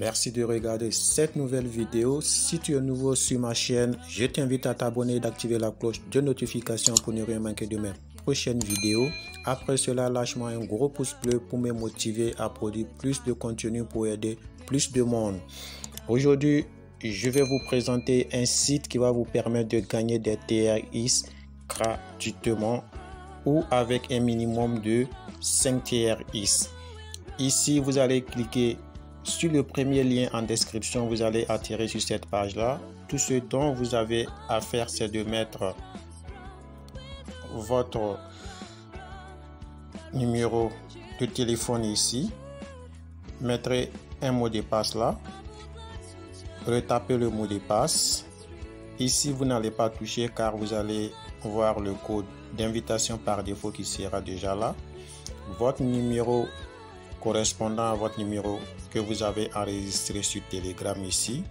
Merci de regarder cette nouvelle vidéo. Si tu es nouveau sur ma chaîne, je t'invite à t'abonner et d'activer la cloche de notification pour ne rien manquer de mes prochaines vidéos. Après cela, lâche-moi un gros pouce bleu pour me motiver à produire plus de contenu pour aider plus de monde. Aujourd'hui, je vais vous présenter un site qui va vous permettre de gagner des TRX gratuitement ou avec un minimum de 5 TRX. Ici, vous allez cliquer sur le premier lien en description, vous allez atterrir sur cette page-là. Tout ce dont vous avez à faire, c'est de mettre votre numéro de téléphone ici. Mettrez un mot de passe là. Retapez le mot de passe. Ici, vous n'allez pas toucher car vous allez voir le code d'invitation par défaut qui sera déjà là. Votre numéro correspondant à votre numéro que vous avez enregistré sur Telegram ici.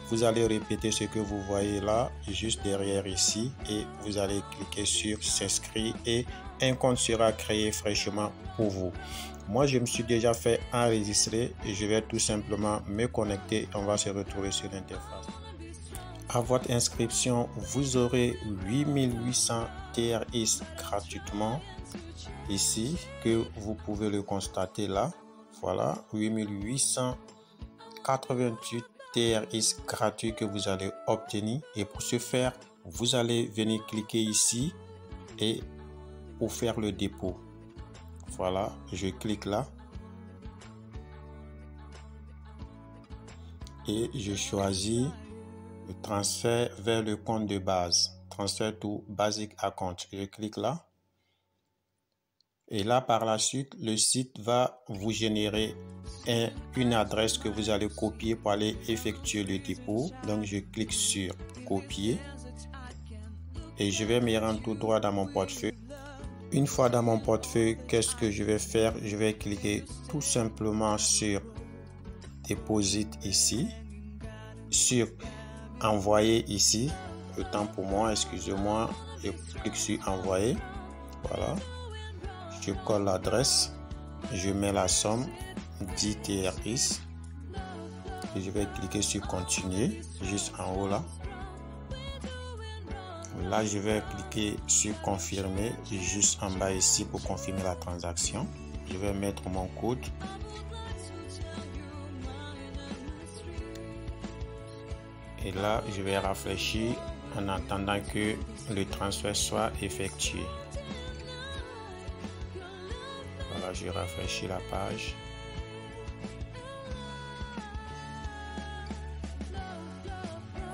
Vous allez répéter ce que vous voyez là, juste derrière ici, et vous allez cliquer sur s'inscrire et un compte sera créé fraîchement pour vous. Moi, je me suis déjà fait enregistrer et je vais tout simplement me connecter et on va se retrouver sur l'interface. À votre inscription, vous aurez 8800 TRX gratuitement ici, que vous pouvez le constater là. Voilà, 8888 TRX gratuits que vous allez obtenir. Et pour ce faire, vous allez venir cliquer ici et pour faire le dépôt. Voilà, je clique là et je choisis le transfert vers le compte de base, transfert to basic account. Je clique là. Et là, par la suite, le site va vous générer une adresse que vous allez copier pour aller effectuer le dépôt. Donc, je clique sur copier et je vais me rendre tout droit dans mon portefeuille. Une fois dans mon portefeuille, qu'est-ce que je vais faire? Je vais cliquer tout simplement sur Deposit ici, sur Envoyer ici. Le temps pour moi, excusez-moi, je clique sur Envoyer. Voilà. Je colle l'adresse, je mets la somme 10 TRX et je vais cliquer sur continuer juste en haut là. Là, je vais cliquer sur confirmer juste en bas ici pour confirmer la transaction. Je vais mettre mon code. Et là, je vais rafraîchir en attendant que le transfert soit effectué. Voilà, je rafraîchis la page.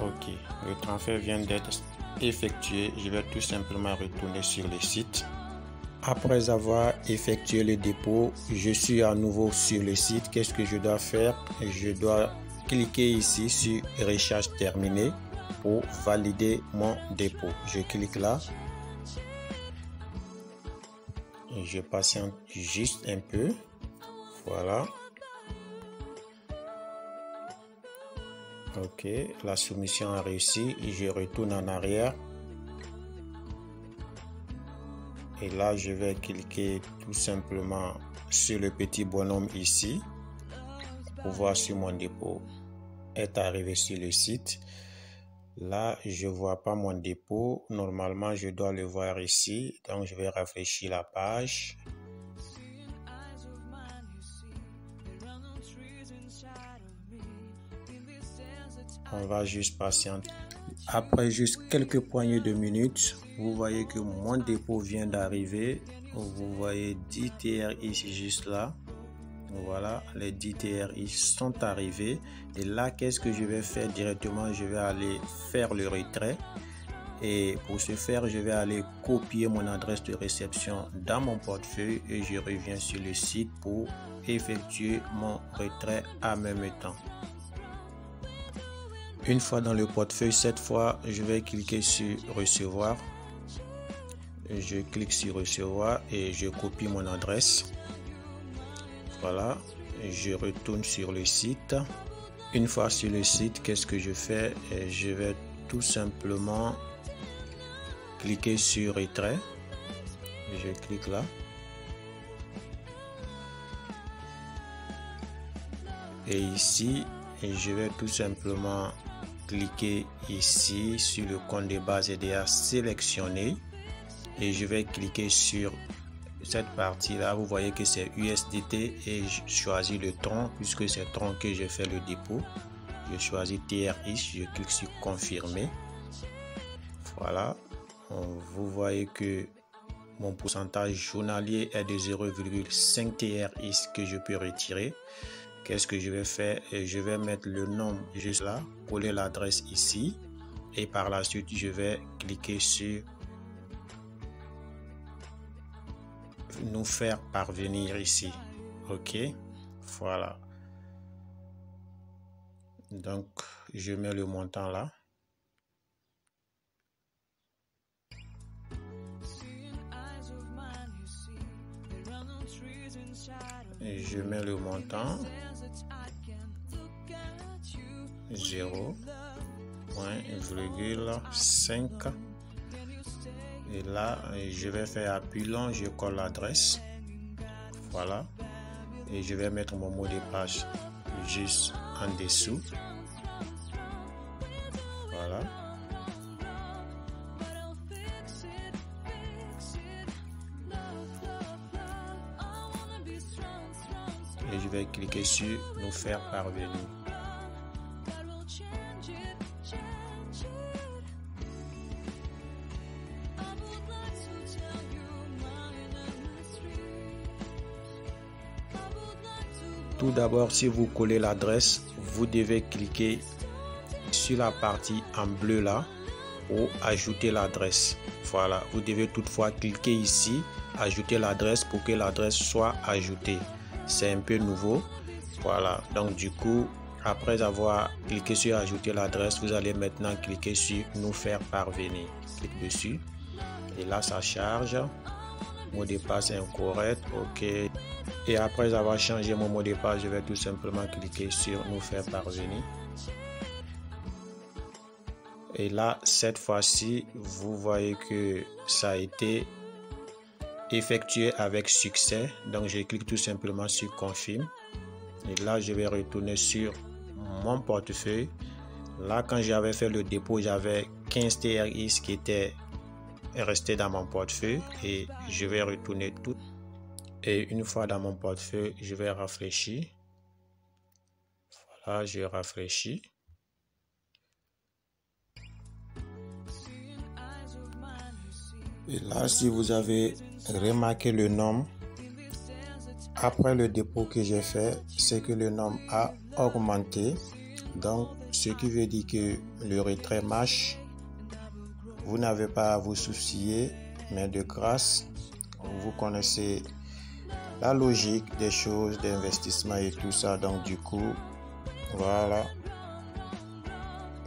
Ok, le transfert vient d'être effectué. Je vais tout simplement retourner sur le site. Après avoir effectué le dépôt, je suis à nouveau sur le site. Qu'est-ce que je dois faire? Je dois cliquer ici sur Recharge terminé pour valider mon dépôt. Je clique là. Et je patiente juste un peu. Voilà. Ok, la soumission a réussi. Je retourne en arrière. Et là, je vais cliquer tout simplement sur le petit bonhomme ici pour voir si mon dépôt est arrivé sur le site. Là, je vois pas mon dépôt. Normalement, je dois le voir ici. Donc, je vais rafraîchir la page. On va juste patienter. Après juste quelques poignées de minutes, vous voyez que mon dépôt vient d'arriver. Vous voyez 10 TRX juste là. Voilà, les 10 TRX sont arrivés. Et là, qu'est-ce que je vais faire directement? Je vais aller faire le retrait. Et pour ce faire, je vais aller copier mon adresse de réception dans mon portefeuille et je reviens sur le site pour effectuer mon retrait en même temps. Une fois dans le portefeuille, cette fois, je vais cliquer sur recevoir. Je clique sur recevoir et je copie mon adresse. Voilà, je retourne sur le site. Une fois sur le site, qu'est-ce que je fais? Je vais tout simplement cliquer sur retrait. Je clique là. Et ici, je vais tout simplement cliquer ici sur le compte de base EDA sélectionné et je vais cliquer sur cette partie là. Vous voyez que c'est USDT et je choisis le tronc puisque c'est tronc que j'ai fait le dépôt. Je choisis TRX, je clique sur confirmer. Voilà, vous voyez que mon pourcentage journalier est de 0,5 TRX que je peux retirer. Qu'est-ce que je vais faire? Je vais mettre le nom juste là, coller l'adresse ici et par la suite je vais cliquer sur nous faire parvenir ici. Ok, voilà. Donc je mets le montant là. Et je mets le montant 0,5 et là je vais faire appui long, je colle l'adresse, voilà, et je vais mettre mon mot de passe juste en dessous, voilà. Et je vais cliquer sur nous faire parvenir. Tout d'abord, si vous collez l'adresse, vous devez cliquer sur la partie en bleu là pour ajouter l'adresse. Voilà, vous devez toutefois cliquer ici, ajouter l'adresse pour que l'adresse soit ajoutée. C'est un peu nouveau. Voilà, donc du coup, après avoir cliqué sur ajouter l'adresse, vous allez maintenant cliquer sur nous faire parvenir. Clique dessus et là ça charge. Mot de passe incorrect, ok. Et après avoir changé mon mot de passe, je vais tout simplement cliquer sur nous faire parvenir. Et là, cette fois-ci, vous voyez que ça a été effectué avec succès. Donc je clique tout simplement sur confirme. Et là, je vais retourner sur mon portefeuille. Là, quand j'avais fait le dépôt, j'avais 15 TRX qui étaient restés dans mon portefeuille et je vais retourner tout. Et une fois dans mon portefeuille, je vais rafraîchir. Voilà, je rafraîchis. Et là, si vous avez remarqué le nom, après le dépôt que j'ai fait, c'est que le nom a augmenté. Donc, ce qui veut dire que le retrait marche. Vous n'avez pas à vous soucier, mais de grâce, vous connaissez la logique des choses, d'investissement et tout ça. Donc, du coup, voilà.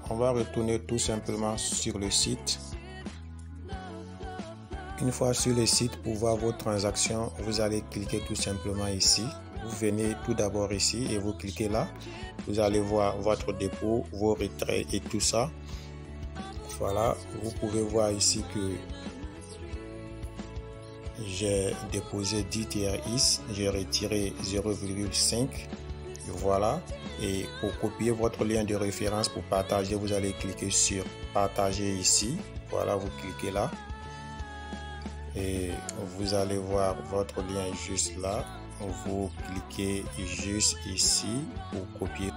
On va retourner tout simplement sur le site. Une fois sur le site, pour voir vos transactions, vous allez cliquer tout simplement ici. Vous venez tout d'abord ici et vous cliquez là. Vous allez voir votre dépôt, vos retraits et tout ça. Voilà, vous pouvez voir ici que j'ai déposé 10 TRX, j'ai retiré 0,5. Voilà, et pour copier votre lien de référence pour partager, vous allez cliquer sur partager ici. Voilà, vous cliquez là. Et vous allez voir votre lien juste là. Vous cliquez juste ici pour copier.